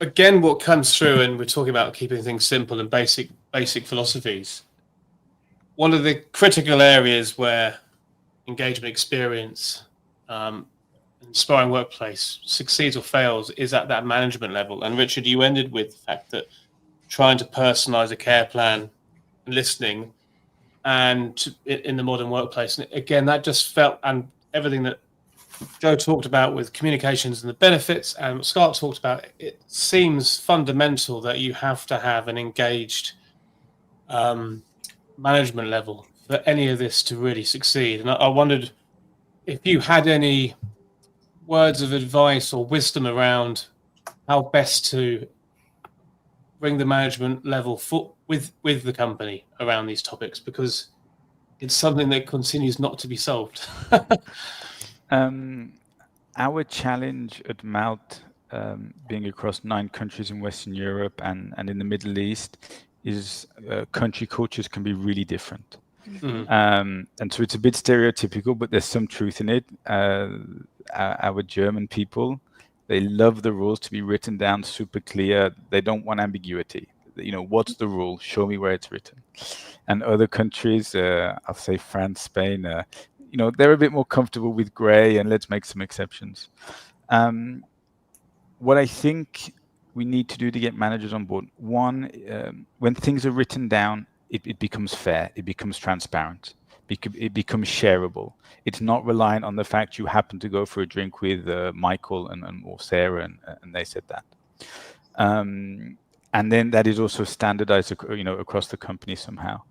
A: Again, what comes through, and we're talking about keeping things simple and basic philosophies. One of the critical areas where engagement experience, inspiring workplace succeeds or fails is at that management level. And Richard, you ended with the fact that trying to personalize a care plan and listening and in the modern workplace. And again, that just felt, and everything that Joe talked about with communications and the benefits, and what Scarlett talked about, it seems fundamental that you have to have an engaged management level for any of this to really succeed. And I wondered if you had any words of advice or wisdom around how best to bring the management level with the company around these topics, because it's something that continues not to be solved.
D: Our challenge at Malt, being across 9 countries in Western Europe and in the Middle East, is country cultures can be really different. And so it's a bit stereotypical, but there's some truth in it. Our German people, they love the rules to be written down super clear. They don't want ambiguity. What's the rule? Show me where it's written. And other countries, I'll say France, Spain, they're a bit more comfortable with gray, and let's make some exceptions. What I think we need to do to get managers on board. One, when things are written down, it becomes fair, it becomes transparent, it becomes shareable. It's not reliant on the fact you happen to go for a drink with Michael or Sarah, and they said that. And then that is also standardized, across the company somehow.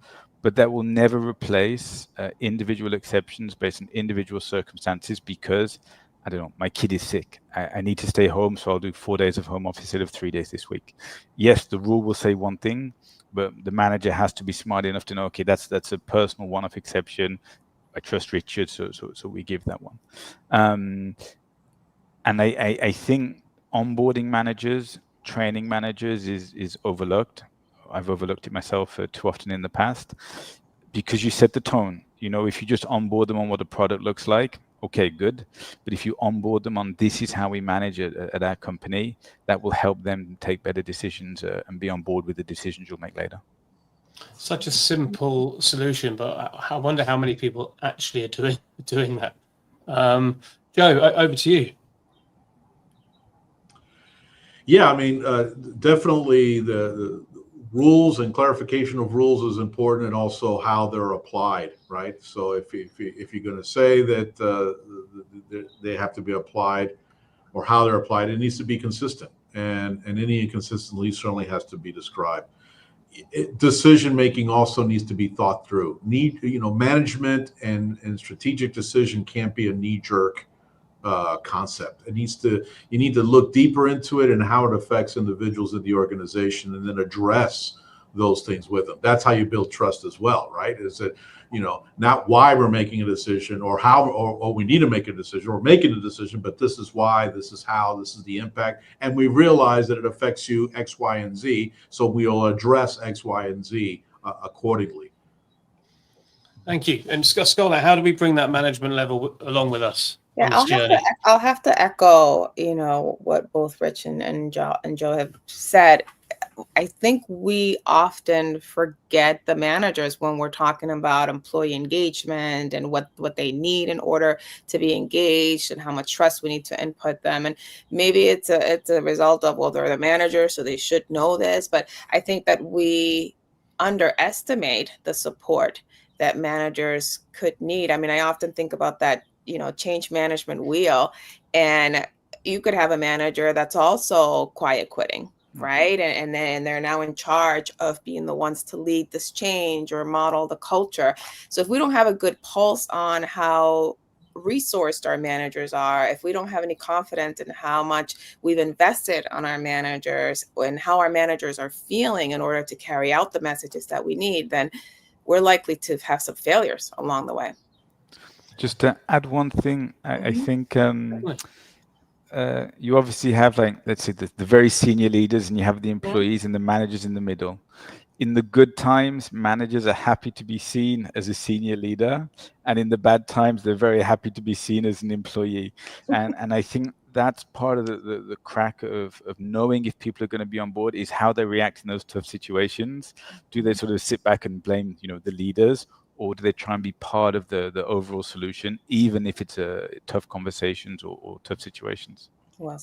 D: But that will never replace individual exceptions based on individual circumstances, because, I don't know, my kid is sick. I need to stay home, so I'll do 4 days of home office instead of 3 days this week. Yes, the rule will say one thing, but the manager has to be smart enough to know, okay, that's a personal one-off exception. I trust Richard, so we give that one. And I think onboarding managers, training managers is overlooked. I've overlooked it myself too often in the past, because you set the tone. If you just onboard them on what the product looks like, okay, good. But if you onboard them on this is how we manage it at our company, that will help them take better decisions and be on board with the decisions you'll make later.
A: Such a simple solution, but I wonder how many people actually are doing that. Joe, over to you.
C: Yeah, I mean, definitely the rules and clarification of rules is important, and also how they're applied, right? So if you're going to say that they have to be applied, or how they're applied, it needs to be consistent, and any inconsistency certainly has to be described. Decision making also needs to be thought through. Management and strategic decision can't be a knee-jerk concept. You need to look deeper into it and how it affects individuals in the organization, and then address those things with them. That's how you build trust as well, right? Is that, not why we're making a decision, or how, or we need to make a decision, or making a decision, but this is why, this is how, this is the impact, and we realize that it affects you X, Y, and Z, so we'll address X, Y, and Z accordingly.
A: Thank you. And Scarlett, how do we bring that management level along with us?
B: Yeah, I'll have to echo, what both Rich and Joe have said. I think we often forget the managers when we're talking about employee engagement and what they need in order to be engaged, and how much trust we need to input them. And maybe it's a result of, well, they're the manager, so they should know this. But I think that we underestimate the support that managers could need. I mean, I often think about that, change management wheel, and you could have a manager that's also quiet quitting, right? And then they're now in charge of being the ones to lead this change or model the culture. So if we don't have a good pulse on how resourced our managers are, if we don't have any confidence in how much we've invested on our managers and how our managers are feeling in order to carry out the messages that we need, then we're likely to have some failures along the way.
D: Just to add one thing, I think you obviously have, let's say, the very senior leaders, and you have the employees and the managers in the middle. In the good times, managers are happy to be seen as a senior leader, and in the bad times, they're very happy to be seen as an employee. And I think that's part of the crack of knowing if people are going to be on board, is how they react in those tough situations. Do they sort of sit back and blame, the leaders, or do they try and be part of the overall solution, even if it's tough conversations or tough situations?
B: Well,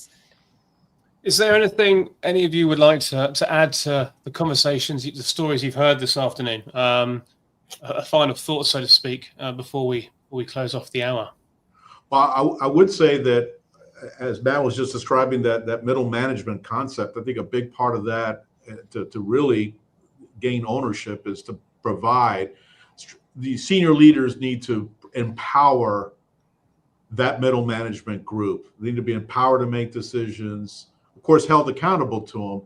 A: is there anything any of you would like to add to the conversations, the stories you've heard this afternoon? A final thought, so to speak, before we close off the hour?
C: Well, I would say that, as Matt was just describing that middle management concept, I think a big part of that to really gain ownership is to provide. The senior leaders need to empower that middle management group. They need to be empowered to make decisions, of course, held accountable to them,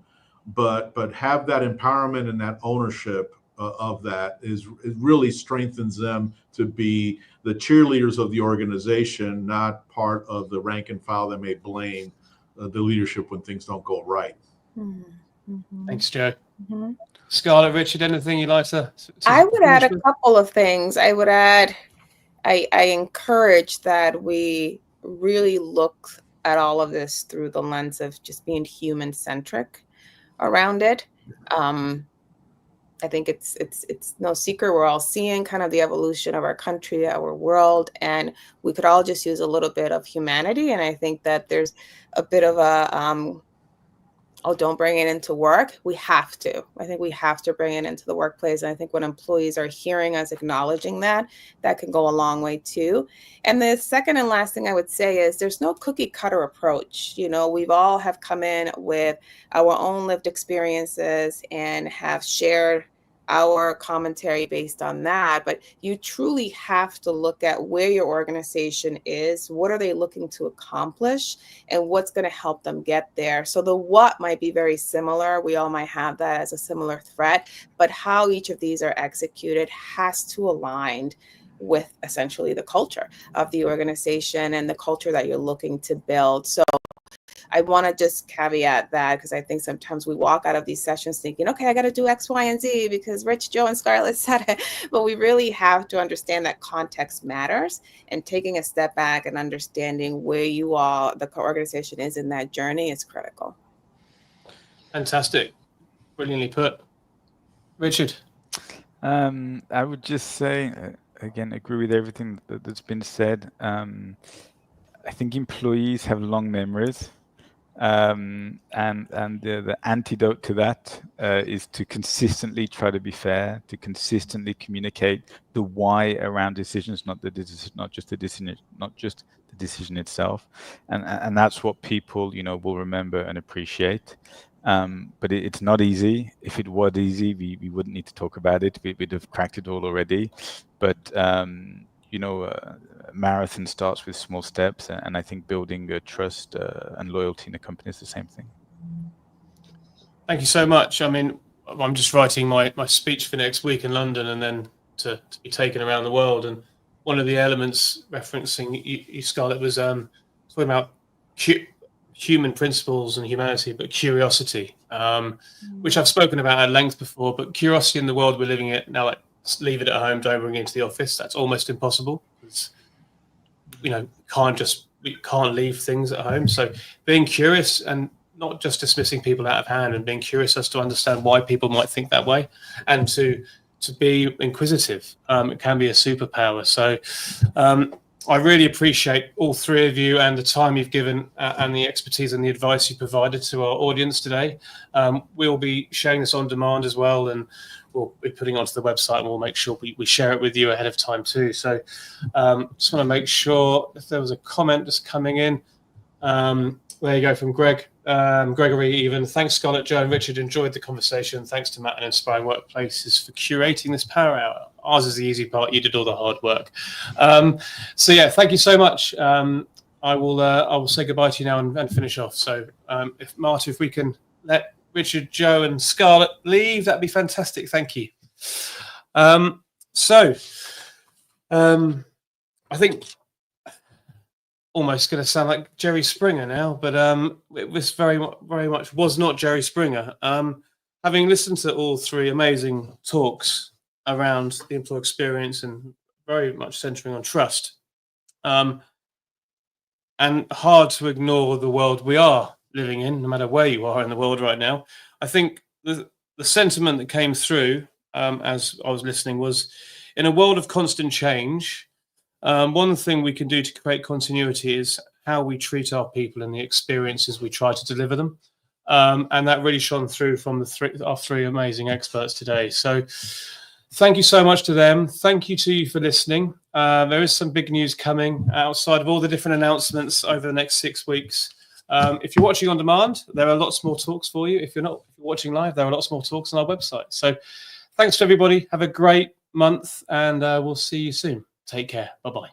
C: but have that empowerment and that ownership of that it really strengthens them to be the cheerleaders of the organization, not part of the rank and file that may blame the leadership when things don't go right.
A: Thanks, Joe. Scarlett, Richard, anything you'd like to
B: I would add a couple of things. I would add, I encourage that we really look at all of this through the lens of just being human-centric around it. I think it's no secret we're all seeing kind of the evolution of our country, our world, and we could all just use a little bit of humanity. And I think that there's a bit of a oh, don't bring it into work. We have to. I think we have to bring it into the workplace. And I think when employees are hearing us acknowledging that, that can go a long way too. And the second and last thing I would say is there's no cookie cutter approach. You know, we've all have come in with our own lived experiences and have shared our commentary based on that, but you truly have to look at where your organization is, what are they looking to accomplish, and what's going to help them get there. So the what might be very similar. We all might have that as a similar threat, but how each of these are executed has to align with essentially the culture of the organization and the culture that you're looking to build. So I want to just caveat that because I think sometimes we walk out of these sessions thinking, okay, I got to do X, Y, and Z because Rich, Joe, and Scarlett said it. But we really have to understand that context matters, and taking a step back and understanding where you all, the organization is in that journey is critical.
A: Fantastic. Brilliantly put. Richard?
D: I would just say, again, agree with everything that's been said. I think employees have long memories. And the antidote to that is to consistently try to be fair, to consistently communicate the why around decisions, not just the decision itself, and that's what people will remember and appreciate. But it's not easy. If it was easy, we wouldn't need to talk about it. We'd have cracked it all already. But marathon starts with small steps, and I think building trust and loyalty in a company is the same thing.
A: Thank you so much. I mean, I'm just writing my speech for next week in London, and then to be taken around the world. And one of the elements referencing you Scarlett, was talking about human principles and humanity, but curiosity, which I've spoken about at length before. But curiosity in the world we're living in now, like, leave it at home, don't bring it into the office. That's almost impossible. It's, we can't leave things at home. So being curious and not just dismissing people out of hand, and being curious as to understand why people might think that way, and to be inquisitive, it can be a superpower. So I really appreciate all three of you and the time you've given and the expertise and the advice you provided to our audience today. We'll be sharing this on demand as well, and we'll be putting it onto the website, and we'll make sure we share it with you ahead of time too. So just want to make sure if there was a comment just coming in. There you go, from Gregory even. Thanks, Scarlett, Joe, and Richard. Enjoyed the conversation. Thanks to Matt and Inspiring Workplaces for curating this Power Hour. Ours is the easy part. You did all the hard work. So yeah, thank you so much. I will say goodbye to you now and finish off. So if Marta, if we can let Richard, Joe, and Scarlett leave, that'd be fantastic. Thank you. I think almost going to sound like Jerry Springer now, but it was very much was not Jerry Springer. Having listened to all three amazing talks around the employee experience and very much centering on trust, and hard to ignore the world we are living in, no matter where you are in the world right now. I think the sentiment that came through as I was listening was, in a world of constant change, one thing we can do to create continuity is how we treat our people and the experiences we try to deliver them. And that really shone through from our three amazing experts today. So thank you so much to them. Thank you to you for listening. There is some big news coming outside of all the different announcements over the next 6 weeks. If you're watching on demand, there are lots more talks for you. If you're watching live, there are lots more talks on our website. So thanks to everybody. Have a great month, and we'll see you soon. Take care. Bye-bye.